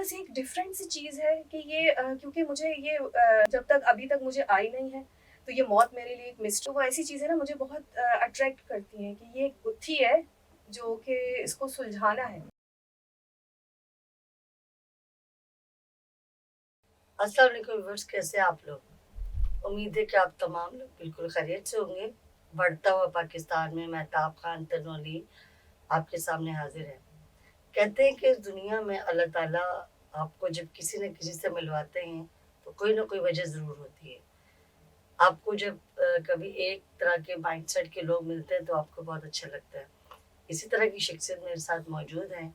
बस एक डिफरेंट सी चीज़ है कि ये क्योंकि मुझे ये जब तक अभी तक मुझे आई नहीं है, तो ये मौत मेरे लिए एक मिस्ट्री, वो ऐसी चीज़ें ना मुझे बहुत अट्रैक्ट करती हैं कि ये एक गुत्थी है जो कि इसको सुलझाना है। अस्सलाम वालेकुम व्यूअर्स, कैसे हैं आप लोग। उम्मीद है कि आप तमाम लोग बिल्कुल खैरियत से होंगे। बढ़ता हुआ पाकिस्तान में महताब खान तनौली आपके सामने हाजिर है। कहते हैं कि इस दुनिया में अल्लाह ताला आपको जब किसी न किसी से मिलवाते हैं तो कोई ना कोई वजह ज़रूर होती है। आपको जब कभी एक तरह के माइंडसेट के लोग मिलते हैं तो आपको बहुत अच्छा लगता है। इसी तरह की शख्सियत मेरे साथ मौजूद हैं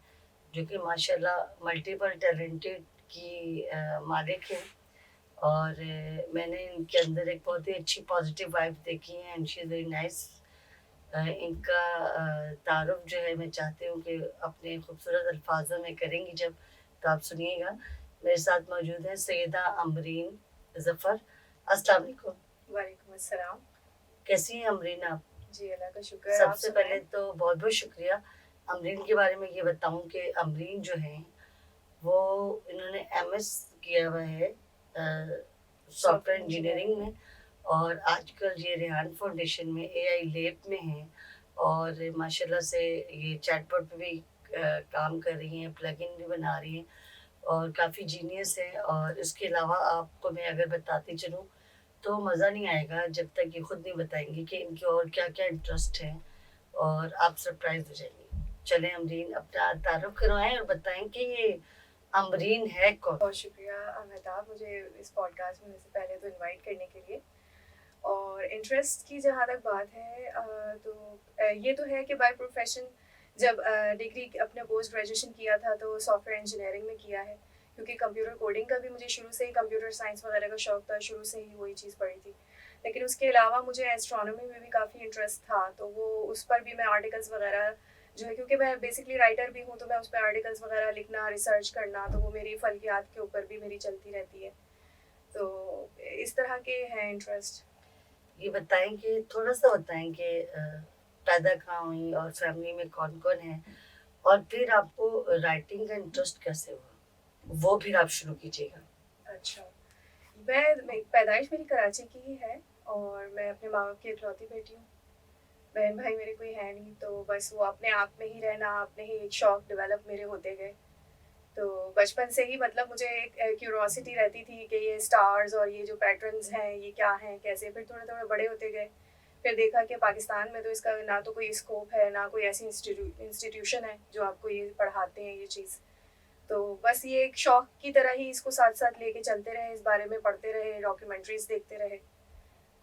जो कि माशाल्लाह मल्टीपल टैलेंटेड की मालिक हैं। और मैंने इनके अंदर एक बहुत ही अच्छी पॉजिटिव वाइब देखी है and she is very nice. इनका तारुफ जो है मैं चाहती हूँ कि अपने खूबसूरत अल्फाजों में करेंगी जब, तो आप सुनिएगा। मेरे साथ मौजूद है सैयदा अमरीन ज़फ़र। अस्सलाम वालेकुम। वालेकुम अस्सलाम। कैसी हैं अमरीन आप? जी, अल्लाह का शुक्र है, आप सबसे सुनाएँ? पहले तो बहुत बहुत शुक्रिया। अमरीन के बारे में ये बताऊँ कि अमरीन जो हैं वो इन्होंने एमएस किया हुआ है सॉफ्टवेयर सॉफ्टवेयर इंजीनियरिंग इंजीनियरिंग में। में। और आजकल ये रेहान फाउंडेशन में एआई लैब में हैं। और माशाल्लाह से ये चैटबॉट पे भी काम कर रही हैं, प्लगइन भी बना रही हैं और काफ़ी जीनियस है। और इसके अलावा आपको मैं अगर बताती चलूँ तो मज़ा नहीं आएगा जब तक ये खुद नहीं बताएंगी कि इनके और क्या क्या इंटरेस्ट हैं, और आप सरप्राइज हो जाएंगी। चलें अमरीन, अपना तारुफ करवाएं और बताएं कि ये अमरीन है कौन। बहुत शुक्रिया मेहताब, मुझे इस पॉडकास्ट में से पहले तो इनवाइट करने के लिए। और इंटरेस्ट की जहाँ तक बात है तो ये तो है कि बाय प्रोफेशन जब डिग्री अपने पोस्ट ग्रेजुएशन किया था तो सॉफ्टवेयर इंजीनियरिंग में किया है, क्योंकि कंप्यूटर कोडिंग का भी मुझे शुरू से ही, कंप्यूटर साइंस वगैरह का शौक था, शुरू से ही वही चीज़ पढ़ी थी। लेकिन उसके अलावा मुझे एस्ट्रोनॉमी में भी काफ़ी इंटरेस्ट था, तो वो उस पर भी मैं आर्टिकल्स वगैरह जो है, क्योंकि मैं बेसिकली राइटर भी हूँ, तो मैं उस पर आर्टिकल्स वगैरह लिखना, रिसर्च करना, तो वो मेरी फल्कियात के ऊपर भी मेरी चलती रहती है। तो इस तरह के हैं इंटरेस्ट। ये बताएं कि थोड़ा सा बताएं कि पैदा कहाँ हुई और फैमिली में कौन कौन है, और फिर आपको राइटिंग का इंटरेस्ट कैसे हुआ, वो फिर आप शुरू कीजिएगा। अच्छा, मैं पैदाइश मेरी कराची की ही है और मैं अपने माँ बाप की इकलौती बेटी हूँ। बहन भाई मेरे कोई है नहीं, तो बस वो अपने आप में ही रहना, अपने ही एक शौक डेवलप मेरे होते गए। तो बचपन से ही मतलब मुझे एक क्यूरोसिटी रहती थी कि ये स्टार्स और ये जो पैटर्न्स हैं ये क्या हैं, कैसे। फिर थोड़े थोड़े बड़े होते गए, फिर देखा कि पाकिस्तान में तो इसका ना तो कोई स्कोप है, ना कोई ऐसी इंस्टीट्यूशन है जो आपको ये पढ़ाते हैं ये चीज़। तो बस ये एक शौक की तरह ही इसको साथ साथ लेके चलते रहे, इस बारे में पढ़ते रहे, डॉक्यूमेंट्रीज देखते रहे।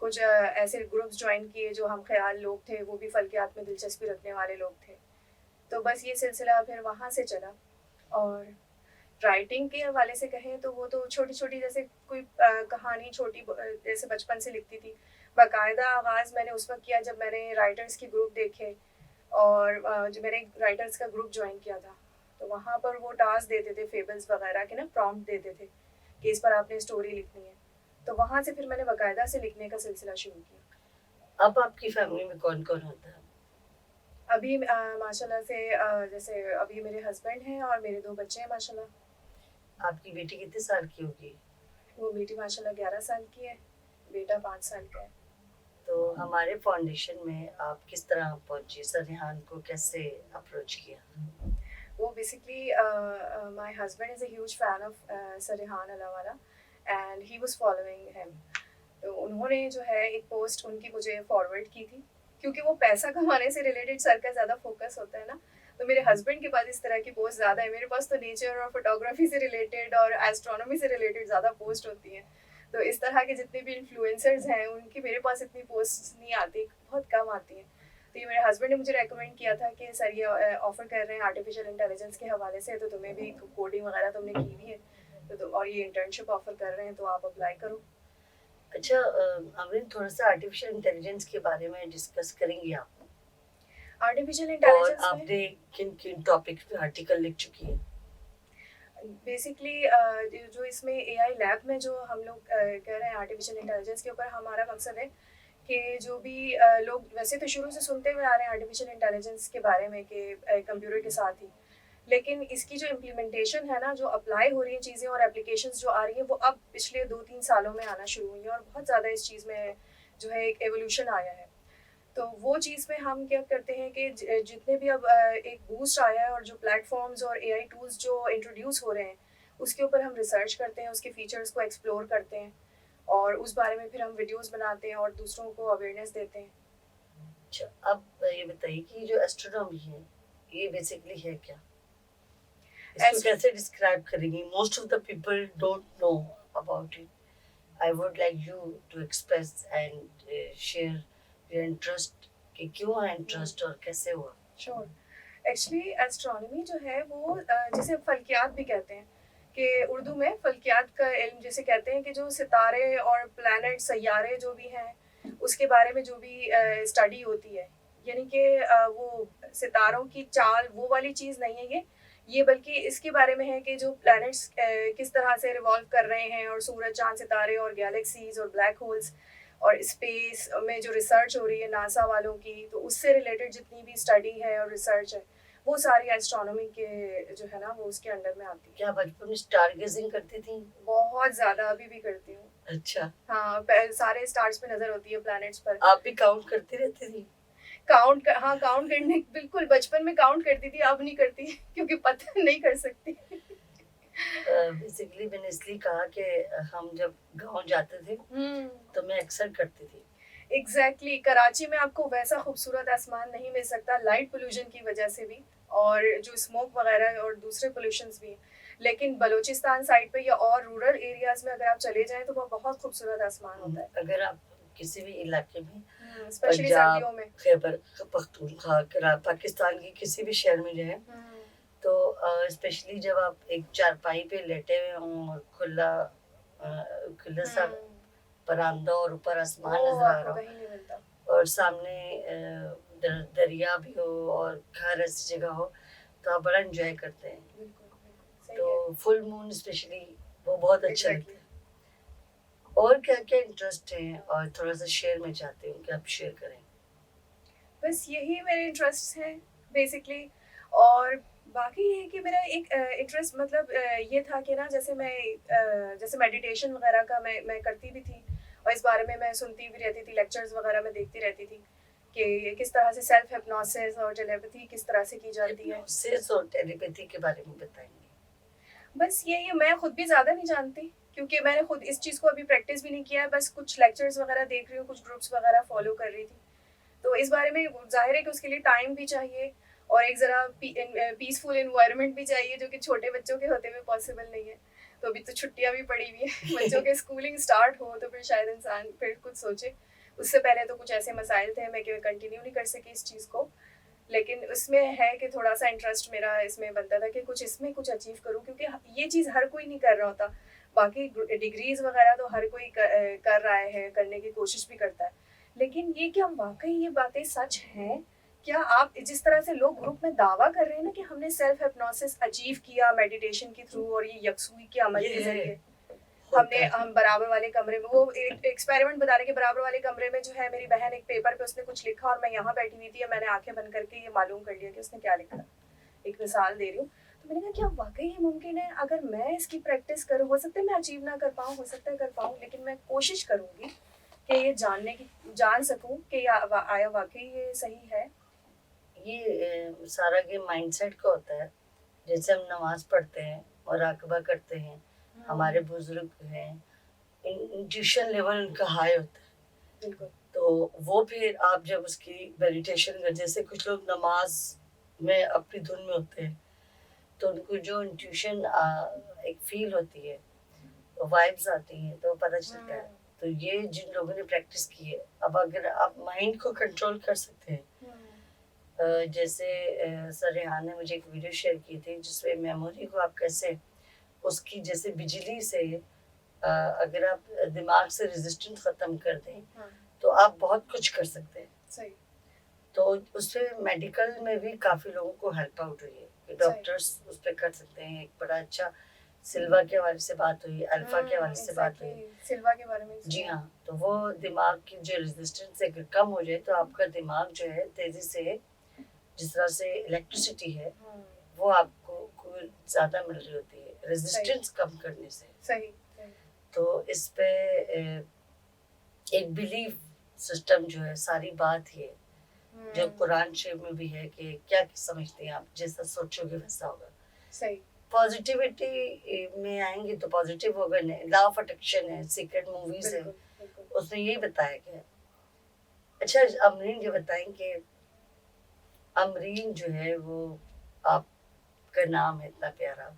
कुछ ऐसे ग्रुप्स ज्वाइन किए जो हम ख्याल लोग थे, वो भी फल्कियात में दिलचस्पी रखने वाले लोग थे। तो बस ये सिलसिला फिर वहाँ से चला। और राइटिंग के हवाले से कहें तो वो तो छोटी छोटी, जैसे कोई कहानी छोटी जैसे बचपन से लिखती थी। बाकायदा आगाज़ मैंने उस वक्त किया जब मैंने राइटर्स के ग्रुप देखे, और जो मैंने राइटर्स का ग्रुप ज्वाइन किया था, तो वहाँ पर वो टास्क देते थे फेबल्स वगैरह के ना, प्रॉम्प्ट देते थे कि इस पर आपने स्टोरी लिखनी है। तो वहाँ से फिर मैंने बाकायदा से लिखने का सिलसिला शुरू किया। अब आपकी फैमिली में कौन कौन होता है? अभी माशाल्लाह से जैसे अभी मेरे हस्बैंड हैं और मेरे 2 बच्चे हैं माशाल्लाह। आपकी बेटी कितने साल की होगी? वो बेटी माशाल्लाह 11 साल की है, बेटा 5 साल का है। तो हमारे फाउंडेशन में आप किस तरह पहुंची, सरनिहान को कैसे अप्रोच किया? वो basically my husband is a huge fan of सरिहान अलावाला, and he was following him. तो उन्होंने जो है एक पोस्ट उनकी मुझे फॉरवर्ड की थी, क्योंकि वो पैसा कमाने से रिलेटेड सर का ज़्यादा फोकस होता है ना। तो मेरे हस्बैंड के पास इस तरह की पोस्ट ज़्यादा है, मेरे पास तो नेचर और फोटोग्राफी से रिलेटेड और एस्ट्रोनॉमी से रिलेटेड ज़्यादा पोस्ट होती हैं। तो इस तरह के जितने भी इन्फ्लुएंसर्स हैं उनकी मेरे पास इतनी पोस्ट नहीं आती, बहुत कम आती हैं। तो ये मेरे हस्बैंड ने मुझे रेकमेंड किया था कि सर ये ऑफ़र कर रहे हैं आर्टिफिशियल इंटेलिजेंस के हवाले से, तो तुम्हें भी कोडिंग वगैरह तुमने की हुई है, तो और ये इंटर्नशिप ऑफ़र कर रहे हैं तो आप अप्लाई करो। अच्छा, अमरीन, थोड़ा सा आर्टिफिशियल इंटेलिजेंस के बारे में डिस्कस करेंगी आप? आर्टिफिशियल और इंटेलिजेंस में आपने किन किन टॉपिक्स पे आर्टिकल लिख चुकी हैं? बेसिकली जो इसमें एआई लैब में जो हम लोग कह रहे हैं आर्टिफिशियल इंटेलिजेंस के ऊपर, हमारा मकसद है कि जो भी लोग वैसे तो शुरू से सुनते हुए आ रहे हैं आर्टिफिशियल इंटेलिजेंस के बारे में कि कंप्यूटर के साथ ही, लेकिन इसकी जो इम्प्लीमेंटेशन है ना, जो अप्लाई हो रही हैं चीज़ें और एप्लीकेशंस जो आ रही हैं, वो अब पिछले 2-3 सालों में आना शुरू हुई हैं और बहुत ज़्यादा इस चीज़ में जो है एक एवोल्यूशन आया है। तो वो चीज़ में हम क्या करते हैं कि जितने भी अब एक बूस्ट आया है और जो प्लेटफ़ॉर्म्स और एआई टूल्स जो इंट्रोड्यूस हो रहे हैं, उसके ऊपर हम रिसर्च करते हैं, उसके फीचर्स को एक्सप्लोर करते हैं और उस बारे में फिर हम वीडियोज़ बनाते हैं और दूसरों को अवेयरनेस देते हैं। अच्छा, अब ये बताइए कि जो एस्ट्रोनॉमी है, ये बेसिकली है क्या? इसको एस्ट कैसे डिस्क्राइब करेंगी? Most of the people don't know about it. I would like you to express and share your interest कि क्यों है इंटरेस्ट और कैसे हुआ? श्योर। एक्चुअली एस्ट्रोनॉमी जो है वो जिसे फल्कियात भी कहते हैं, कि उर्दू में फल्कियात का इल्म जिसे कहते हैं, कि जो सितारे और प्लैनेट सैयारे जो भी हैं उसके बारे में जो भी स्टडी होती है, यानी कि वो सितारों की चाल वो वाली चीज़ नहीं है ये बल्कि इसके बारे में है कि जो प्लैनेट्स किस तरह से रिवॉल्व कर रहे हैं और सूरज चांद सितारे और गैलेक्सीज और ब्लैक होल्स और स्पेस में जो रिसर्च हो रही है नासा वालों की, तो उससे रिलेटेड जितनी भी स्टडी है और रिसर्च है, वो सारी एस्ट्रोनॉमी के जो है ना वो उसके अंडर में आती है। क्या बचपन में स्टार गेजिंग करती थी? बहुत ज़्यादा अभी भी करती हूँ। अच्छा, हाँ, सारे स्टार्स पे नज़र होती है, प्लैनेट्स पर। आप भी काउंट करती रहती थी? हाँ, काउंट करने बिल्कुल बचपन में काउंट करती थी, अब नहीं करती क्योंकि पता नहीं कर सकती। बेसिकली मैंने इसलिए कहा कि हम जब गांव जाते थे तो मैं अक्सर करती थी. एग्जैक्टली कराची में आपको वैसा खूबसूरत आसमान नहीं मिल सकता, लाइट पोल्यूशन की वजह से भी और जो स्मोक वगैरह और दूसरे पोल्यूशंस भी हैं। लेकिन बलूचिस्तान साइड पे या और रूरल एरियाज में अगर आप चले जाएं तो वो बहुत खूबसूरत आसमान होता है, अगर आप किसी भी इलाके में स्पेशली सर्दियों में। खैबर पख्तूनख्वा पाकिस्तान के किसी भी शहर में जाए तो स्पेशली जब आप एक चारपाई पे लेटे हुए हों और खुला सा बरामदा और ऊपर आसमान नजर आ रहा कहीं नहीं मिलता हो और सामने दरिया भी हो और घर ऐसी जगह हो तो आप बड़ा एंजॉय करते हैं. सही तो है। फुल मून स्पेशली वो बहुत अच्छा लगता Exactly. है. और क्या क्या इंटरेस्ट है और थोड़ा सा शेयर में चाहती हूँ कि आप शेयर करें. बस यही मेरे इंटरेस्ट हैं बेसिकली। और बाकी ये है कि मेरा एक इंटरेस्ट मतलब ये था कि ना जैसे मेडिटेशन वगैरह का मैं करती भी थी और इस बारे में मैं सुनती भी रहती थी, लेक्चर्स वगैरह में देखती रहती थी कि किस तरह से सेल्फ हिप्नोसिस और टेलीपैथी किस तरह से की जाती है। हिप्नोसिस और टेलीपैथी के बारे में बताएंगे. बस यही, मैं खुद भी ज़्यादा नहीं जानती क्योंकि मैंने खुद इस चीज़ को अभी प्रैक्टिस भी नहीं किया है, बस कुछ लेक्चर्स वगैरह देख रही हूँ, कुछ ग्रुप्स वगैरह फॉलो कर रही थी। तो इस बारे में ज़ाहिर है कि उसके लिए टाइम भी चाहिए और एक ज़रा पीसफुल इन्वायरमेंट भी चाहिए, जो कि छोटे बच्चों के होते हुए पॉसिबल नहीं है। तो अभी तो छुट्टियाँ भी पड़ी हुई हैं बच्चों के स्कूलिंग स्टार्ट हो तो फिर शायद इंसान फिर कुछ सोचे। उससे पहले तो कुछ ऐसे मसाइल थे, मैं कंटिन्यू नहीं कर सकी इस चीज़ को। लेकिन उसमें है कि थोड़ा सा इंटरेस्ट मेरा इसमें बनता था कि कुछ इसमें कुछ अचीव करूँ, क्योंकि ये चीज़ हर कोई नहीं कर रहा होता। बाकी डिग्रीज वगैरह तो हर कोई कर रहा है, करने की कोशिश भी करता है, लेकिन ये क्या वाकई ये बातें सच हैं? क्या आप जिस तरह से लोग ग्रुप में दावा कर रहे हैं ना कि हमने सेल्फ हिप्नोसिस अचीव किया मेडिटेशन के थ्रू और ये यकसुई के अमल के जरिए, हम बराबर वाले कमरे में, वो एक एक्सपेरिमेंट बता रहे कि बराबर वाले कमरे में जो है मेरी बहन एक पेपर पे उसने कुछ लिखा और मैं यहाँ बैठी हुई थी, मैंने आंखें बंद करके ये मालूम कर लिया कि उसने क्या लिखा। एक मिसाल दे रही हूँ। तो मैंने कहा क्या वाकई ये मुमकिन है? अगर मैं इसकी प्रैक्टिस करूँ, हो सकता है मैं अचीव ना कर पाऊँ, हो सकता है कर पाऊँ, लेकिन मैं कोशिश करूँगी कि ये जान सकूँ कि आया वाकई ये सही है। ये सारा गेम माइंडसेट का होता है. जैसे हम नमाज पढ़ते हैं और राकबा करते हैं, हमारे बुजुर्ग हैं, इंट्यूशन लेवल उनका हाई होता है. बिल्कुल। तो वो फिर आप जब उसकी मेडिटेशन कर, जैसे कुछ लोग नमाज में अपनी धुन में होते हैं तो उनको जो इंट्यूशन एक फील होती है, वाइब्स आती हैं तो पता चलता है. तो ये जिन लोगों ने प्रैक्टिस की है, अब अगर आप माइंड को कंट्रोल कर सकते हैं, जैसे सर रेहान ने मुझे एक वीडियो शेयर की थी जिसमें मेमोरी को आप कैसे उसकी जैसे बिजली से अगर आप दिमाग से रेजिस्टेंस ख़त्म कर दें तो आप बहुत कुछ कर सकते हैं. सही। तो उससे मेडिकल में भी काफ़ी लोगों को हेल्प आउट हुई है कि डॉक्टर्स उस पर कर सकते हैं. एक बड़ा अच्छा सिल्वा के हवाले से बात हुई, अल्फा के हवाले से बात हुई. सिल्वा के बारे में जी हाँ, तो वो दिमाग की जो रेजिस्टेंस अगर कम हो जाए तो आपका दिमाग जो है तेज़ी से, जिस तरह से इलेक्ट्रिसिटी है वो आपको ज़्यादा मिल रही होती है, रेजिस्टेंस कम करने से। सही सही। तो इस पे एक बिलीफ सिस्टम जो है, सारी बात ये जो हम्म, कुरान शरीफ में भी है कि क्या समझते हैं आप, जैसा सोचोगे वैसा होगा। सही। पॉजिटिविटी में आएंगे तो पॉजिटिव होगा, नहीं लॉ ऑफ अट्रैक्शन है, सीक्रेट मूवीज है, बिल्कुल बिल्कुल। उसमें यही बताया गया है। अच्छा अमरीन ये बताएं कि अमरीन जो है वो, आपका नाम है इतना प्यारा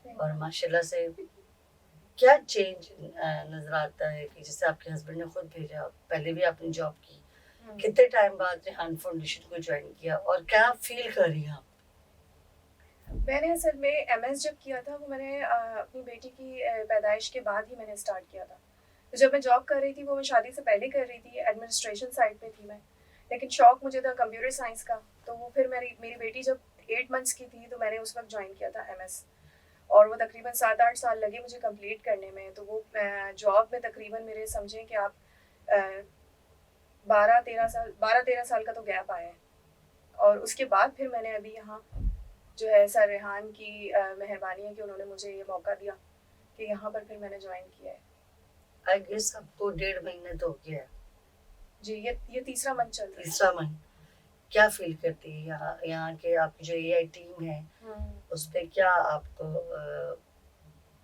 और माशाल्लाह से क्या चेंज नजर आता है कि जैसे आपके हस्बैंड ने खुद भेजा, पहले भी आपने जॉब की, कितने टाइम बाद रेहान फाउंडेशन को ज्वाइन किया और क्या फील कर रही हैं आप? मैंने असल में एमएस जब किया था वो मैंने अपनी बेटी की पैदाइश के बाद ही मैंने स्टार्ट किया था। तो जब मैं जॉब कर रही थी वो मैं शादी से पहले कर रही थी, एडमिनिस्ट्रेशन साइड पे थी मैं। लेकिन शौक मुझे था कंप्यूटर साइंस का, तो वो फिर मेरी मेरी बेटी जब 8 मंथ्स की थी तो मैंने उस वक्त ज्वाइन किया था एमएस। और वो तकरीबन 7-8 साल लगे मुझे कंप्लीट करने में। तो वो जॉब में तकरीबन मेरे समझें कि आप 12-13 साल का तो गैप आया है। और उसके बाद फिर मैंने अभी यहाँ जो है सर रेहान की मेहरबानी है कि उन्होंने मुझे ये मौका दिया कि यहाँ पर फिर मैंने ज्वाइन किया है। आई गेस आपको 1.5 महीने तो हो गया है। जी, ये तीसरा मंथ चल रहा है। तीसरा मंथ। क्या फील करती है यहाँ के आपकी जो एआई टीम है, उस पे क्या आपको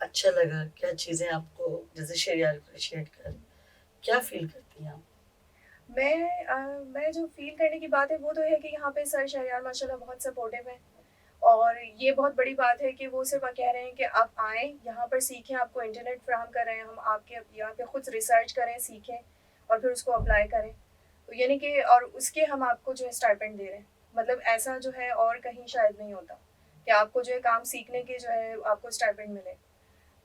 अच्छा लगा, क्या चीजें आपको जैसे शेयर अप्रिशिएट कर, क्या फील करती हैं आप? मैं जो फ़ील करने की बात है वो तो है कि यहाँ पे सर शहरयार माशाल्लाह बहुत सपोर्टिव हैं। और ये बहुत बड़ी बात है कि वो सिर्फ़ कह रहे हैं कि आप आएँ, यहाँ पर सीखें, आपको इंटरनेट फ़राहम कर रहे हैं, हम आपके यहाँ पे खुद रिसर्च करें, सीखें और फिर उसको अप्लाई करें। तो यानी कि और उसके हम आपको जो है स्टाइपेंड दे रहे हैं। मतलब ऐसा जो है और कहीं शायद नहीं होता कि आपको जो है काम सीखने के जो है आपको स्टाइपेंड मिले।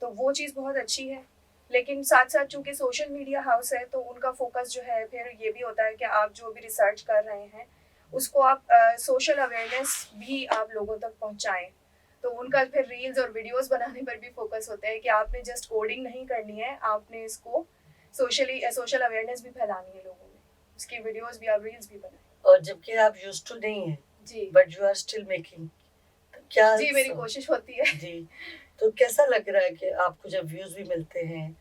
तो वो चीज़ बहुत अच्छी है। लेकिन साथ-साथ चूँकि सोशल मीडिया हाउस है तो उनका फ़ोकस जो है फिर ये भी होता है कि आप जो भी रिसर्च कर रहे हैं, उसको आप सोशल अवेयरनेस भी आप लोगों तक पहुँचाएँ। तो उनका फिर रील्स और वीडियोज़ बनाने पर भी फ़ोकस होता है कि आपने जस्ट कोडिंग नहीं करनी है, आपने इसको सोशल अवेयरनेस भी फैलानी है लोगों में। उसकी वीडियोज़ भी आप रील्स भी बनाएँ। और जबकि आप यूज्ड टू नहीं है, जी। But you are still making, तो क्या जी, मेरी कोशिश होती है। जी, तो कैसा लग रहा है कि आपको जब व्यूज भी मिलते हैं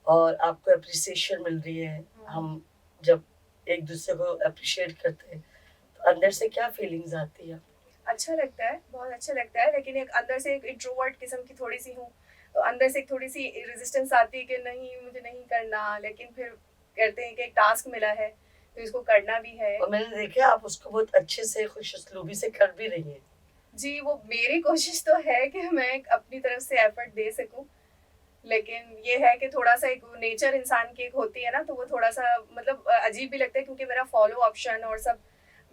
और आपको अप्रिसिएशन मिल रही है, हम जब एक दूसरे को अप्रिशिएट करते हैं तो अंदर से क्या फीलिंग्स आती है? अच्छा लगता है, बहुत अच्छा लगता है, लेकिन एक अंदर से एक इंट्रोवर्ट किस्म की थोड़ी-सी हूँ, तो अंदर से एक थोड़ी-सी रेजिस्टेंस आती है कि नहीं, मुझे नहीं करना, लेकिन फिर कहते हैं कि एक टास्क मिला है, तो इसको करना भी है। और मैंने देखा आप उसको बहुत अच्छे से खुश उसलूबी से कर भी रही हैं। जी, वो मेरी कोशिश तो है कि मैं अपनी तरफ से एफर्ट दे सकूँ, लेकिन ये है कि थोड़ा-सा एक नेचर इंसान की एक होती है ना, तो वो थोड़ा-सा मतलब अजीब भी लगता है क्योंकि मेरा फॉलो ऑप्शन और सब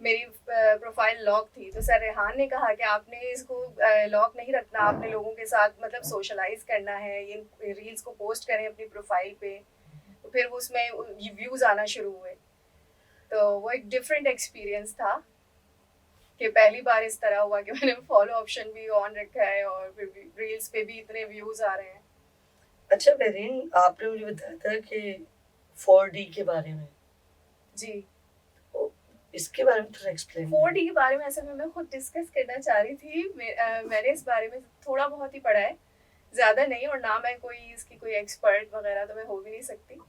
मेरी प्रोफाइल लॉक थी। तो सर रेहान ने कहा कि आपने इसको लॉक नहीं रखना, आपने लोगों के साथ मतलब सोशलाइज़ करना है, ये रील्स को पोस्ट करें अपनी प्रोफाइल पे। तो फिर वो उसमें ये व्यूज़ आना शुरू हुए। तो वो एक डिफरेंट एक्सपीरियंस था कि पहली बार इस तरह हुआ कि मैंने फॉलो ऑप्शन भी ऑन रखा है और फिर भी रील्स पे भी इतने व्यूज़ आ रहे हैं। अच्छा मेरीन, आपने मुझे बताया था कि 4D के बारे में, जी। तो इसके बारे में थोड़ा एक्सप्लेन 4D के बारे में असल में मैं खुद डिस्कस करना चाह रही थी। मैंने इस बारे में थोड़ा बहुत ही पढ़ा है, ज़्यादा नहीं, और ना मैं कोई इसकी कोई एक्सपर्ट वगैरह तो मैं हो भी नहीं सकती।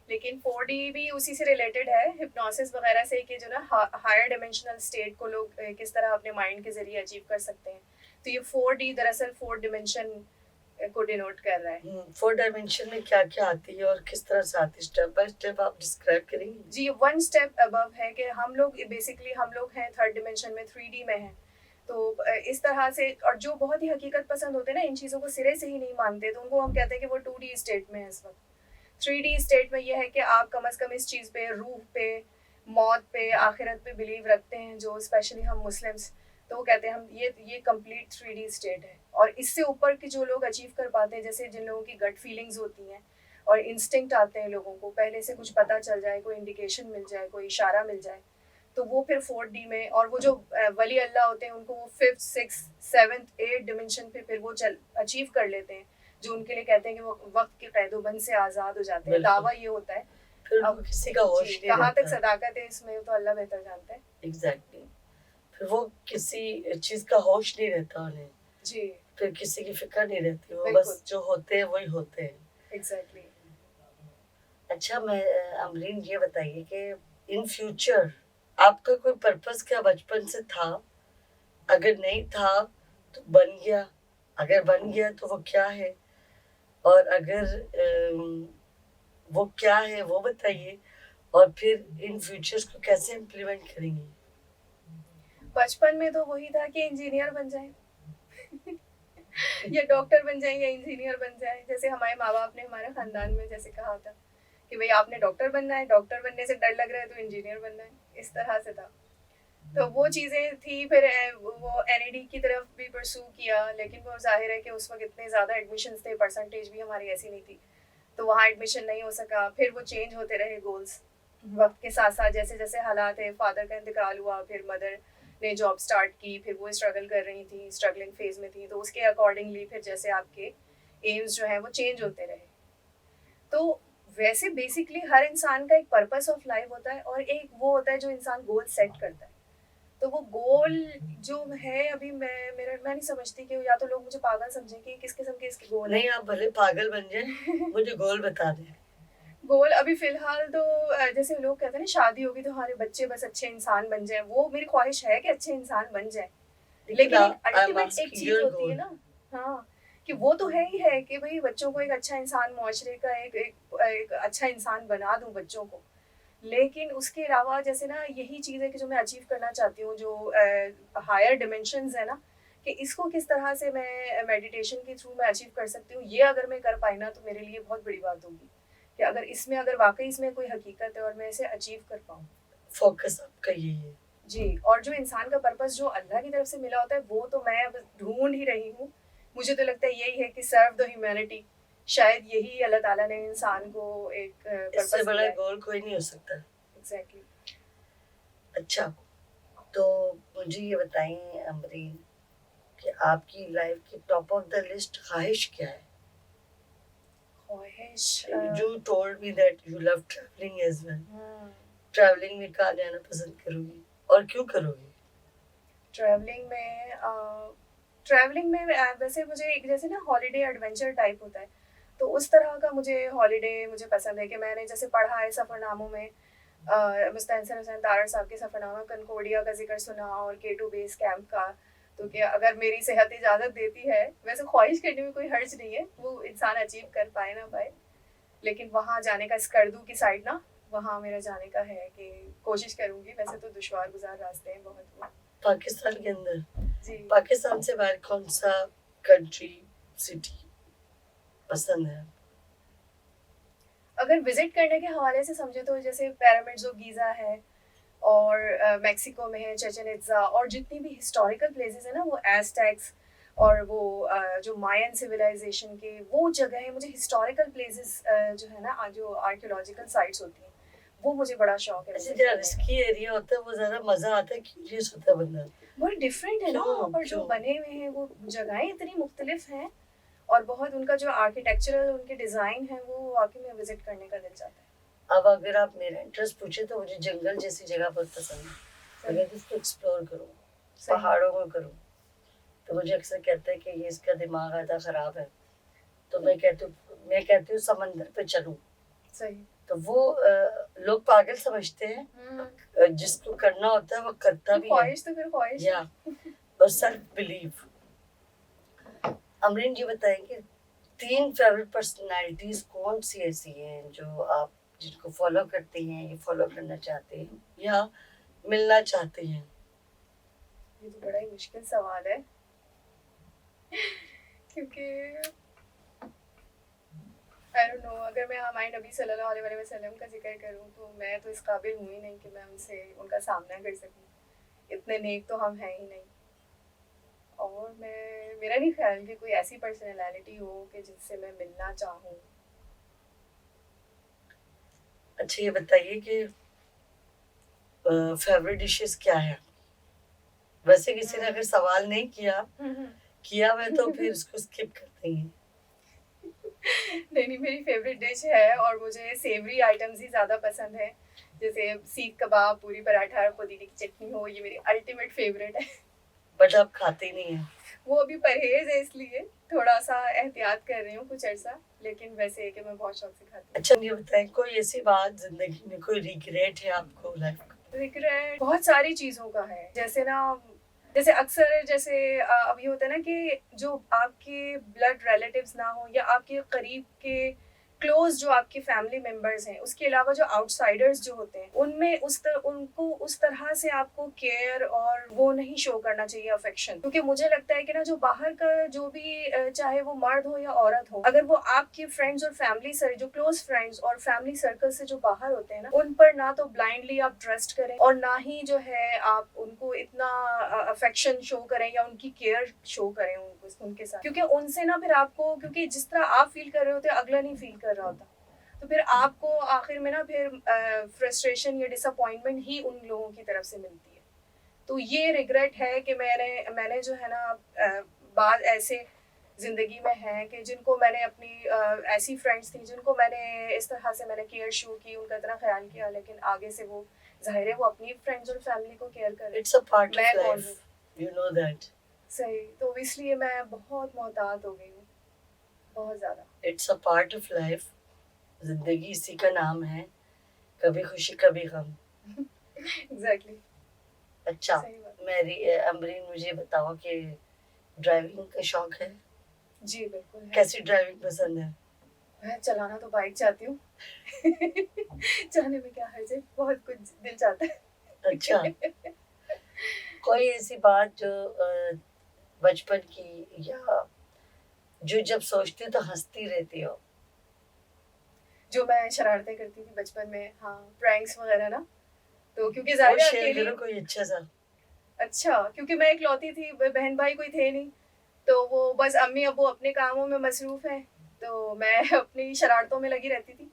लेकिन 4D भी उसी से रिलेटेड है, हिप्नोसिस वगैरह से, कि जो ना हायर डिमेंशनल स्टेट को लोग किस तरह अपने माइंड के ज़रिए अचीव कर सकते हैं। तो ये 4D दरअसल 4 डिमेंशन को डिनोट कर रहा है। 4 डायमेंशन में क्या क्या आती है और किस तरह से आती है, स्टेप बाय स्टेप आप डिस्क्राइब करेंगी? जी, 1 स्टेप अबव है कि हम लोग बेसिकली हम लोग हैं 3rd डिमेंशन में, 3D में हैं। तो इस तरह से, और जो बहुत ही हकीकत पसंद होते हैं ना, इन चीज़ों को सिरे से ही नहीं मानते, तो उनको हम कहते हैं कि वो 2D स्टेट में है इस वक़्त। 3D स्टेट में ये है कि आप कम से कम इस चीज़ पे, रूह पे, मौत पे, आखिरत पे बिलीव रखते हैं, जो स्पेशली हम मुस्लिम्स, तो वो कहते हैं हम ये कंप्लीट 3D स्टेट है। और इससे ऊपर के जो लोग अचीव कर पाते हैं, जैसे जिन लोगों की गट फीलिंग्स होती हैं और इंस्टिंक्ट आते हैं लोगों को, पहले से कुछ पता चल जाए, कोई इंडिकेशन मिल जाए, कोई इशारा मिल जाए, तो वो फिर 4D में, और वो जो वली अल्लाह होते हैं उनको वो 5th 6th 7th 8th dimension पे फिर वो अचीव कर लेते हैं, जो उनके लिए कहते हैं कि वो वक्त के कैदोबंद से आज़ाद हो जाते हैं। दावा ये होता है। फिर अब किसी का होश नहीं कहाँ तक रहता। सदाकत है इसमें तो अल्लाह बेहतर जानता है। एग्जैक्टली, फिर वो किसी चीज का होश नहीं रहता उन्हें। जी। फिर किसी की फिक्र नहीं रहती, वो बिल्कुल। बस जो होते हैं वही होते हैं। एग्जैक्टली। अच्छा, मैं अमरीन ये बताइए कि इन फ्यूचर आपका कोई पर्पस क्या बचपन से था? अगर नहीं था तो बन गया, अगर बन गया तो वो क्या है? और अगर वो क्या है वो बताइए, और फिर इन फ्यूचर्स को कैसे इम्प्लीमेंट करेंगी? बचपन में तो वही था कि इंजीनियर बन जाए या डॉक्टर बन जाए या इंजीनियर बन जाए। जैसे हमारे माँ बाप ने हमारे खानदान में जैसे कहा था कि भाई आपने डॉक्टर बनना है, डॉक्टर बनने से डर लग रहा है तो इंजीनियर बनना है, इस तरह से था। तो वो चीज़ें थी। फिर वो एनईडी की तरफ भी परसू किया, लेकिन वो जाहिर है कि उस वक्त इतने ज़्यादा एडमिशन्स थे, परसेंटेज भी हमारी ऐसी नहीं थी, तो वहाँ एडमिशन नहीं हो सका। फिर वो चेंज होते रहे गोल्स वक्त के साथ साथ, जैसे जैसे हालात है। फादर का इंतकाल हुआ, फिर मदर ने जॉब स्टार्ट की, फिर वो स्ट्रगल कर रही थी, स्ट्रगलिंग फेज में थी, तो उसके अकॉर्डिंगली फिर जैसे आपके एम्स जो है वो चेंज होते रहे। तो वैसे बेसिकली हर इंसान का एक पर्पस ऑफ लाइफ होता है, और एक वो होता है जो इंसान गोल सेट करता है। तो वो गोल जो है, अभी मैं नहीं समझती कि या तो लोग मुझे पागल समझें कि किस किस्म के इसके गोल नहीं, हैं। आप भले पागल बन जाए, मुझे गोल बता दें। गोल अभी फिलहाल तो जैसे लोग कहते हैं ना शादी होगी तो हमारे बच्चे बस अच्छे इंसान बन जाए, वो मेरी ख्वाहिश है कि अच्छे इंसान बन जाए। लेकिन लेकिन एक आई एम अल्टीमेट एक आस्किंग चीज योर होती है गोल। ना। हाँ, कि वो तो है ही है कि भाई बच्चों को एक अच्छा इंसान, मुआशरे का एक अच्छा इंसान बना दूं बच्चों को। लेकिन उसके अलावा जैसे ना यही चीज़ है कि जो मैं अचीव करना चाहती हूँ, जो हायर डिमेंशंस है ना, कि इसको किस तरह से मैं मेडिटेशन के थ्रू मैं अचीव कर सकती हूँ। ये अगर मैं कर पाई ना तो मेरे लिए बहुत बड़ी बात होगी कि अगर वाकई इसमें कोई हकीकत है और मैं इसे अचीव कर पाऊँ। फोकस आपका यही है। जी, और जो इंसान का पर्पस जो अल्लाह की तरफ से मिला होता है वो तो मैं अब ढूंढ ही रही हूँ। मुझे तो लगता है यही है कि सर्व द ह्यूमैनिटी। शायद यही अल्लाह ताला ने इंसान को एक इससे पर्पस बड़ा दिया है। गोल कोई नहीं हो सकता। एग्जैक्टली। अच्छा, तो मुझे ये बताइए अमरीन कि आपकी लाइफ की टॉप ऑफ द लिस्ट ख्वाहिश क्या है? ख्वाहिश You told me that you love traveling as well. Hmm, travelling में कहाँ जाना पसंद करोगी और क्यों करोगी? ट्रैवलिंग में वैसे मुझे एक जैसे ना हॉलीडे एडवेंचर टाइप होता है, तो उस तरह का मुझे पसंद है। कि मैंने जैसे पढ़ा है सफ़रनामों में, मुस्तैन हुसैन तारड़ साहब के सफ़रनामा कंकोडिया का जिक्र सुना और K2 बेस कैंप का। तो क्या अगर मेरी सेहत इजाज़त देती है, वैसे ख्वाहिश करने में कोई हर्ज नहीं है, वो इंसान अचीव कर पाए ना पाए, लेकिन वहाँ जाने का, स्कर्दू की साइड ना, वहाँ मेरा जाने का है कि कोशिश करूँगी। वैसे तो दुश्वार गुजार रास्ते हैं बहुत वो। पाकिस्तान के अंदर? जी, पाकिस्तान से बाहर कौन सा कंट्री, सिटी पसंद है? अगर विजिट करने के हवाले से समझे तो जैसे पिरामिड्स ऑफ गीज़ा है, और मेक्सिको में है चिचेन इट्ज़ा, और जितनी भी हिस्टोरिकल प्लेसेस है ना, वो एज़टेक्स और वो जो मायन सिविलाइजेशन के वो जगह है। मुझे हिस्टोरिकल प्लेसेस जो है ना, जो आर्कियोलॉजिकल साइट्स होती हैं, वो मुझे बड़ा शौक है अच्छा, विजिट जहाँ करने का। रिस्की एरिया होता है वो ज़्यादा मज़ा आता है, क्यूरियस होता है बंदा। बहुत डिफरेंट है ना क्यों वहाँ पर जो क्यों? बने हुए हैं, वो जगहें इतनी मुख्तलिफ हैं, और बहुत उनका जो आर्किटेक्चरल उनके डिज़ाइन है वो वाकई में विजिट करने का दिल चाहता है। अब अगर आप मेरा इंटरेस्ट पूछे तो मुझे जंगल जैसी जगह बहुत पसंद है। अगर इसको एक्सप्लोर करूँ, सही। पहाड़ों में करूँ, तो मुझे अक्सर कहते हैं कि ये इसका दिमाग आधा ख़राब है, तो मैं कहती हूँ समंदर पे चलूँ। सही। तो वो लोग पागल समझते हैं, जिसको करना होता है वो करता भी है। ख्वाहिश तो फिर ख्वाहिश या और सेल्फ बिलीव। अमरीन जी बताएंगे 3 फेवरेट पर्सनालिटीज कौन सी ऐसी हैं जो आप जिनको फॉलो करते हैं या फॉलो करना चाहते हैं या मिलना चाहते हैं? ये तो बड़ा ही मुश्किल सवाल है क्योंकि आई डोंट नो, अगर मैं हमारे नबी सल्लल्लाहु अलैहि वसल्लम का जिक्र करूं तो मैं तो इस काबिल हूँ ही नहीं कि मैं उनका सामना कर सकूं। इतने नेक तो हम हैं ही नहीं। और मेरा नहीं ख्याल कि कोई ऐसी पर्सनैलिटी हो कि जिससे मैं मिलना चाहूँ। अच्छा, ये बताइए कि फेवरेट डिशेस क्या है? वैसे किसी ने अगर सवाल नहीं किया हुआ तो फिर इसको स्किप कर देंगे। नहीं, मेरी फेवरेट डिश है, और मुझे सेवरी आइटम्स ही ज़्यादा पसंद है। जैसे सीख कबाब, पूरी पराठा और पुदीने की चटनी हो, ये मेरी अल्टीमेट फेवरेट है। बट आप खाते ही नहीं हैं। वो अभी परहेज है, इसलिए थोड़ा सा एहतियात कर रही हूँ कुछ अर्सा, लेकिन वैसे है कि मैं बहुत शौक से खाती हूँ। अच्छा ये बताएं, कोई ऐसी बात जिंदगी में, कोई रिग्रेट है आपको लाइफ का? रिग्रेट बहुत सारी चीज़ों का है, जैसे ना, जैसे अक्सर जैसे अभी होता है ना कि जो आपके ब्लड रिलेटिव्स ना हो या आपके करीब के क्लोज जो आपके फैमिली मेंबर्स हैं, उसके अलावा जो आउटसाइडर्स जो होते हैं, उनमें उनको उस तरह से आपको केयर और वो नहीं शो करना चाहिए, अफेक्शन। क्योंकि मुझे लगता है कि ना, जो बाहर का जो भी चाहे वो मर्द हो या औरत हो, अगर वो आपके फ्रेंड्स और फैमिली सर जो क्लोज फ्रेंड्स और फैमिली सर्कल से जो बाहर होते हैं ना, उन पर ना तो ब्लाइंडली आप ट्रस्ट करें और ना ही जो है आप उनको इतना अफेक्शन शो करें या उनकी केयर शो करें उनके साथ, क्योंकि उनसे ना फिर आपको, क्योंकि जिस तरह आप फील कर रहे होते अगला नहीं फील कर रहा होता, तो फिर आपको आखिर में ना फिर फ्रस्ट्रेशन या डिसअपॉइंटमेंट ही उन लोगों की तरफ से मिलती है। तो ये रिग्रेट है कि मैंने जो है ना बाद ऐसे ज़िंदगी में हैं कि जिनको मैंने अपनी ऐसी फ्रेंड्स थी जिनको मैंने इस तरह से मैंने केयर शो की, उनका इतना ख्याल किया, लेकिन आगे से वो ज़ाहिर है वो अपनी फ्रेंड्स और फैमिली को केयर कर रहे हैं। इट्स अ पार्ट मैं ऑफ कौन लाइफ, हूँ? You know that. सही, तो इसलिए मैं बहुत मोहतात हो गई हूँ, बहुत ज़्यादा। It's a part of life, जिंदगी इसी का नाम है, कभी खुशी कभी गम। एग्जैक्टली। अच्छा सही बात। मेरी अमरीन, मुझे बताओ कि ड्राइविंग का शौक है? जी बिल्कुल है। कैसी ड्राइविंग पसंद है? मैं चलाना तो बाइक चाहती हूँ। चाहने में क्या हर्ज है, बहुत कुछ दिल चाहता है। अच्छा कोई ऐसी बात जो बचपन की, या जो जब सोचती हो तो हंसती रहती हो? जो मैं शरारतें करती थी बचपन में, हाँ, प्रैंक्स वगैरह ना, तो क्योंकि वो ज़ाहिर है शेयर अकेली। करो कोई अच्छा सा। अच्छा, क्योंकि मैं इकलौती थी, बहन भाई कोई थे नहीं, तो वो बस अम्मी अब्बू अपने कामों में मसरूफ़ हैं, तो मैं अपनी शरारतों में लगी रहती थी।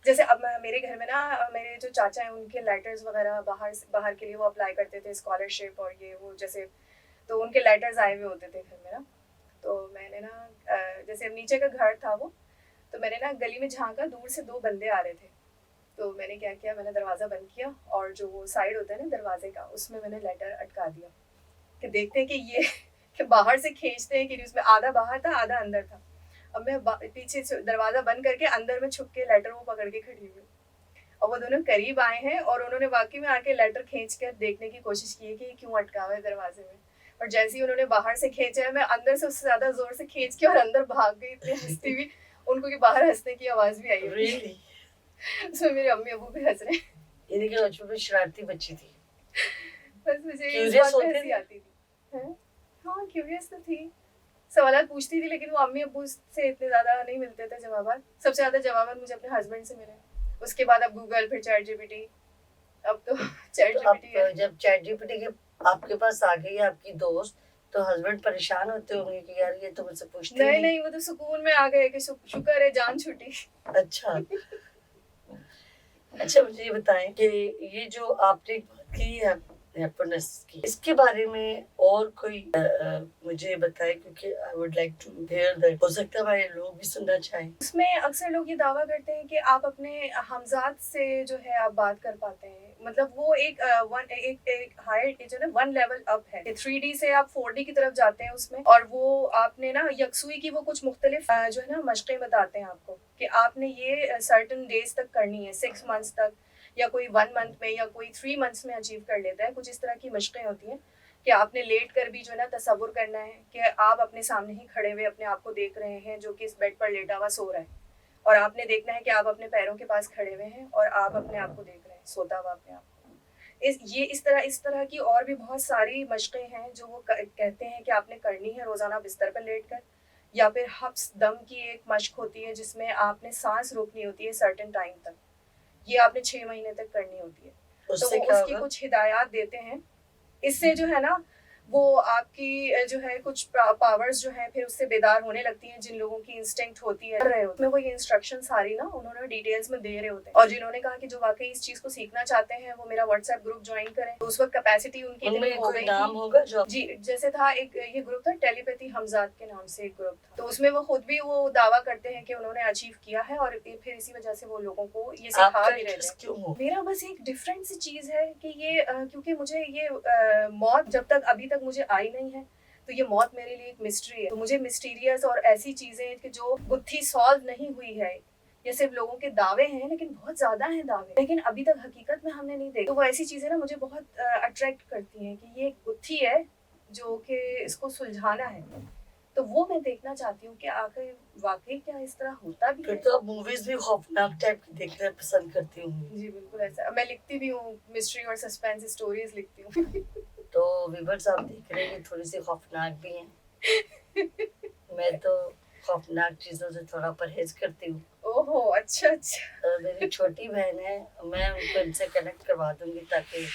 जैसे अब मेरे घर में ना, मेरे जो चाचा हैं उनके लेटर्स वगैरह बाहर के लिए वो अप्लाई करते थे, स्कॉलरशिप और ये वो, जैसे तो उनके लेटर्स आए हुए होते थे घर में ना, तो मैंने ना जैसे नीचे का घर था वो, तो मैंने ना गली में झांका, दूर से दो बंदे आ रहे थे, तो मैंने क्या किया, मैंने दरवाज़ा बंद किया और जो वो साइड होता है ना दरवाजे का, उसमें मैंने लेटर अटका दिया कि देखते हैं कि ये कि बाहर से खींचते हैं कि नहीं, उसमें आधा बाहर था आधा अंदर था। अब मैं पीछे से दरवाज़ा बंद करके अंदर में छुप के लेटर वो पकड़ के खड़ी हुई, और वो दोनों करीब आए हैं और उन्होंने वाकई में आके लेटर खींच कर देखने की कोशिश की है कि ये क्यों अटका हुआ है दरवाजे में, और जैसे ही उन्होंने बाहर से खींचा है, मैं अंदर से उससे ज़्यादा ज़ोर से खींच के और अंदर भाग गई, इतनी हंसती हुई, उनको कि बाहर हंसने की आवाज़ भी आई होगी। Really? उसमें मेरे अम्मी अबू भी हंस रहे हैं। ये देखिए बचपन में शरारती बच्ची थी। बस मुझे इस Curious बात पे होते हंसी थे? आती थी। हैं? हाँ, क्यूरियस तो थी, सवालात पूछती थी, लेकिन वो अम्मी अब्बू से इतने ज़्यादा नहीं मिलते थे जवाबात। सबसे ज़्यादा जवाबात मुझे अपने हस्बैंड से मिले, उसके बाद अब गूगल, फिर चैट जीपीटी, अब तो चैट तो जीपीटी है। अब जब चैट जीपीटी के आपके पास आ गई आपकी दोस्त, तो हस्बैंड परेशान होते होंगे कि यार ये तो मुझसे पूछती नहीं नहीं। नहीं, वो तो सुकून में आ गए कि शुक्र है जान छूटी। अच्छा अच्छा मुझे ये बताएं कि ये जो आपने बात की है हैप्पीनेस की, इसके बारे में और कोई मुझे बताएं, क्योंकि I would like to hear that. हो सकता है हमारे लोग भी सुनना चाहें। उसमें अक्सर लोग ये दावा करते हैं कि आप अपने हमजात से जो है आप बात कर पाते हैं, मतलब वो एक हायर जो ना वन लेवल अप है, 3D से आप 4D की तरफ जाते हैं उसमें, और वो आपने ना यकसुई की वो कुछ मुख्तलिफ जो है ना मशक़ें बताते हैं आपको कि आपने ये सर्टन डेज तक करनी है, 6 मंथ्स तक, या कोई 1 मंथ में, या कोई 3 मंथ्स में अचीव कर लेता है, कुछ इस तरह की मशक़ें होती हैं कि आपने लेट कर भी जो है ना तसव्वुर करना है कि आप अपने सामने ही खड़े हुए अपने आप को देख रहे हैं जो कि इस बेड पर लेटा हुआ सो रहा है, और आपने देखना है कि आप अपने पैरों के पास खड़े हुए हैं और आप अपने आप को देख रहे हैं सोता हुआ अपने आप को। इस तरह की और भी बहुत सारी मशक़ें हैं जो वो कहते हैं कि आपने करनी है रोज़ाना बिस्तर पर लेट कर, या फिर हब्स दम की एक मशक़ होती है जिसमें आपने सांस रोकनी होती है सर्टन टाइम तक, ये आपने 6 महीने तक करनी होती है। तो उससे वो क्या उसकी होगा? कुछ हिदायत देते हैं, इससे जो है ना वो आपकी जो है कुछ पावर्स जो हैं फिर उससे बेदार होने लगती हैं, जिन लोगों की इंस्टिंक्ट होती है कर रहे होते हैं, वो ये इंस्ट्रक्शन सारी ना उन्होंने डिटेल्स में दे रहे होते हैं, और जिन्होंने कहा कि जो वाकई इस चीज़ को सीखना चाहते हैं वो मेरा व्हाट्सएप ग्रुप ज्वाइन करें, तो उस वक्त कैपेसिटी उनकी इतनी उनमें हो कोई गई नाम थी। होगा जो जी, जैसे था एक ये ग्रुप था टेलीपैथी हमजाद के नाम से एक ग्रुप था, तो उसमें वो खुद भी वो दावा करते हैं कि उन्होंने अचीव किया है, और फिर इसी वजह से वो लोगों को ये सिखा आपका भी रहे थे। इंटरेस्ट क्यों हो? मेरा बस एक डिफरेंट सी चीज़ है कि ये क्योंकि मुझे ये मौत जब तक अभी तक मुझे आई नहीं है, तो ये मौत मेरे लिए एक मिस्ट्री है। तो मुझे मिस्टीरियस और ऐसी चीज़ें कि जो गुत्थी सॉल्व नहीं हुई है, ये सिर्फ लोगों के दावे हैं, लेकिन बहुत ज़्यादा हैं दावे, लेकिन अभी तक हकीकत में हमने नहीं देखा। तो वो ऐसी चीज़ें ना मुझे बहुत अट्रैक्ट करती हैं कि ये एक गुत्थी है जो कि इसको सुलझाना है। तो वो मैं देखना चाहती हूँ कि आखिर वाक़ई क्या इस तरह होता भी फिर है? तो आप मूवीज भी खौफनाक टाइप की देखना पसंद करती होंगी। जी, बिल्कुल ऐसा। मैं लिखती भी हूँ, मिस्ट्री और सस्पेंस स्टोरीज़ लिखती हूँ। तो व्यूअर्स आप देख रहे हैं ये थोड़ी सी खौफनाक भी हैं। मैं तो खौफनाक चीज़ों से थोड़ा परहेज करती हूँ। ओहो! अच्छा, अच्छा। मेरी छोटी बहन है, मैं उनको इनसे कनेक्ट करवा दूंगी ताकि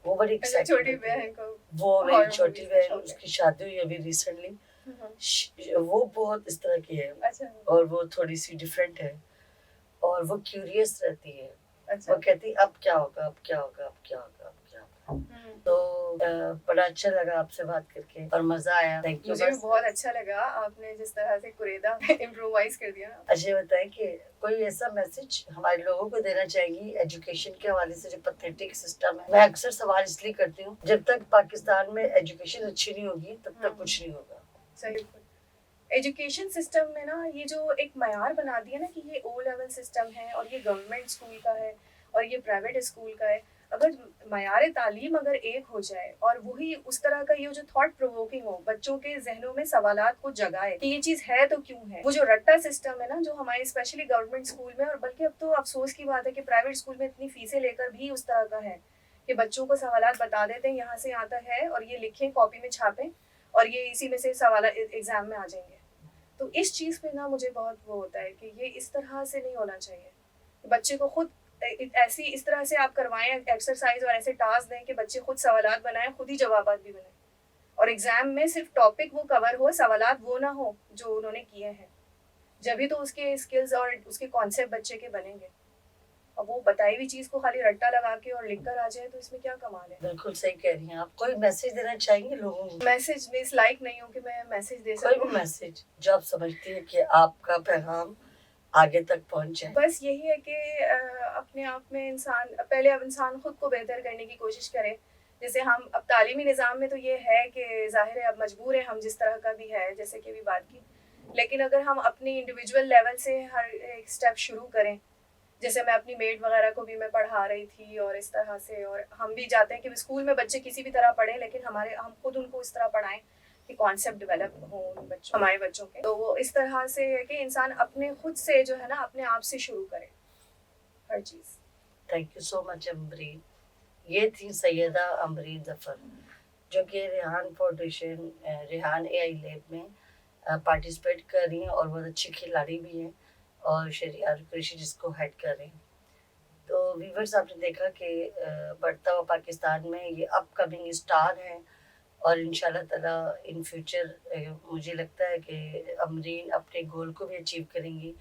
वो बड़ी अच्छा, एक्साइटेड छोटी होती है। बहन को वो मेरी हॉरर छोटी मूवीज़ का बहन, शौक है। उसकी शादी हुई अभी रिसेंटली। हुँ, हुँ। वो बहुत इस तरह की है अच्छा, और वो थोड़ी सी डिफरेंट है और वो क्यूरियस रहती है। अच्छा। वो कहती अब क्या होगा, अब क्या होगा, अब क्या होगा, अब क्या होगा। हुँ। तो बड़ा अच्छा लगा आपसे बात करके और मजा आया। Thank you. मुझे भी बहुत अच्छा लगा आपने जिस तरह से कुरेदा इम्प्रोवाइज़ कर दिया ना। अच्छा बताएं कि कोई ऐसा मैसेज हमारे लोगों को देना चाहेंगी एजुकेशन के हवाले से, जो पैथेटिक सिस्टम है। मैं अक्सर सवाल इसलिए करती हूँ, जब तक पाकिस्तान में एजुकेशन अच्छी नहीं होगी तब तक कुछ नहीं होगा। सही बिल्कुल। एजुकेशन सिस्टम में ना ये जो एक मयार बना दिया ना कि ये ओ लेवल सिस्टम है और ये गवर्नमेंट स्कूल का है और ये प्राइवेट स्कूल का है। अगर मयार तालीम अगर एक हो जाए और वही उस तरह का ये जो थॉट प्रोवोकिंग हो, बच्चों के ज़हनों में सवालात को जगाए कि ये चीज़ है तो क्यों है। वो जो रट्टा सिस्टम है ना जो हमारे स्पेशली गवर्नमेंट स्कूल में, और बल्कि अब तो अफ़सोस की बात है कि प्राइवेट स्कूल में इतनी फ़ीसें लेकर भी उस तरह का है कि बच्चों को सवालात बता देते हैं यहाँ से यहाँ तक है और ये लिखें, कॉपी में छापें और ये इसी में से सवाल एग्ज़ाम में आ जाएँगे। तो इस चीज़ पे ना मुझे बहुत वो होता है कि ये इस तरह से नहीं होना चाहिए। बच्चे को खुद ऐसी इस तरह से आप करवाएँ एक्सरसाइज़ और ऐसे टास्क दें कि बच्चे खुद सवालात बनाएँ, खुद ही जवाबात भी बनाएँ। और एग्ज़ाम में सिर्फ़ टॉपिक वो कवर हो, सवालात वो ना हो जो उन्होंने किए हैं। जभी तो उसके स्किल्स और उसके कॉन्सेप्ट बच्चे के बनेंगे। अब वो बताई हुई चीज़ को खाली रट्टा लगा के और लिख कर आ जाए तो इसमें क्या कमाल है? बिल्कुल सही कह रही हैं आप। कोई मैसेज देना चाहेंगे लोगों को? मैसेज में इस लायक नहीं हूँ कि मैं मैसेज दे कोई भी सकूँ। मैसेज जो आप समझती हैं कि आपका पैगाम आगे तक पहुंच जाए। बस यही है कि अपने आप में इंसान पहले अब इंसान खुद को बेहतर करने की कोशिश करे। जैसे हम अब तालीमी निज़ाम में तो ये है कि ज़ाहिर है अब मजबूर हैं हम जिस तरह का भी है, जैसे कि अभी बात की। लेकिन अगर हम अपनी इंडिविजुअल लेवल से हर एक स्टेप शुरू करें, जैसे मैं अपनी मेड वगैरह को भी मैं पढ़ा रही थी और इस तरह से, और हम भी चाहते हैं कि स्कूल में बच्चे किसी भी तरह पढ़ें, लेकिन हम खुद उनको इस तरह पढ़ाएँ कि कॉन्सेप्ट डेवलप हों उन बच्चों हमारे बच्चों के। तो वो इस तरह से है कि इंसान अपने खुद से जो है ना अपने आप से शुरू करे हर चीज़। Thank you so much Amreen. ये थी सैयदा अमरीन ज़फ़र, जो कि Rehan foundation Rehan AI lab में पार्टिसिपेट कर रही हैं और बहुत अच्छी खिलाड़ी भी हैं और शरियार कुरैशी जिसको हेड कर रही हैं। तो व्यूवर्स आपने देखा कि बढ़ता हुआ पाकिस्तान में ये अपकमिंग स्टार हैं और इंशाल्लाह ताला इन फ्यूचर मुझे लगता है कि अमरीन अपने गोल को भी अचीव करेंगी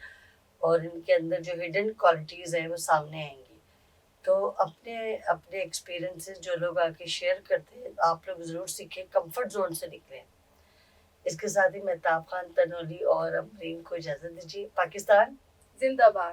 और इनके अंदर जो हिडन क्वालिटीज़ हैं वो सामने आएंगी। तो अपने अपने एक्सपीरियंसेस जो लोग आके शेयर करते हैं आप लोग ज़रूर सीखें, कंफर्ट जोन से निकलें। इसके साथ ही महताब खान तनोली और अमरीन को इजाज़त दीजिए। पाकिस्तान जिंदाबाद।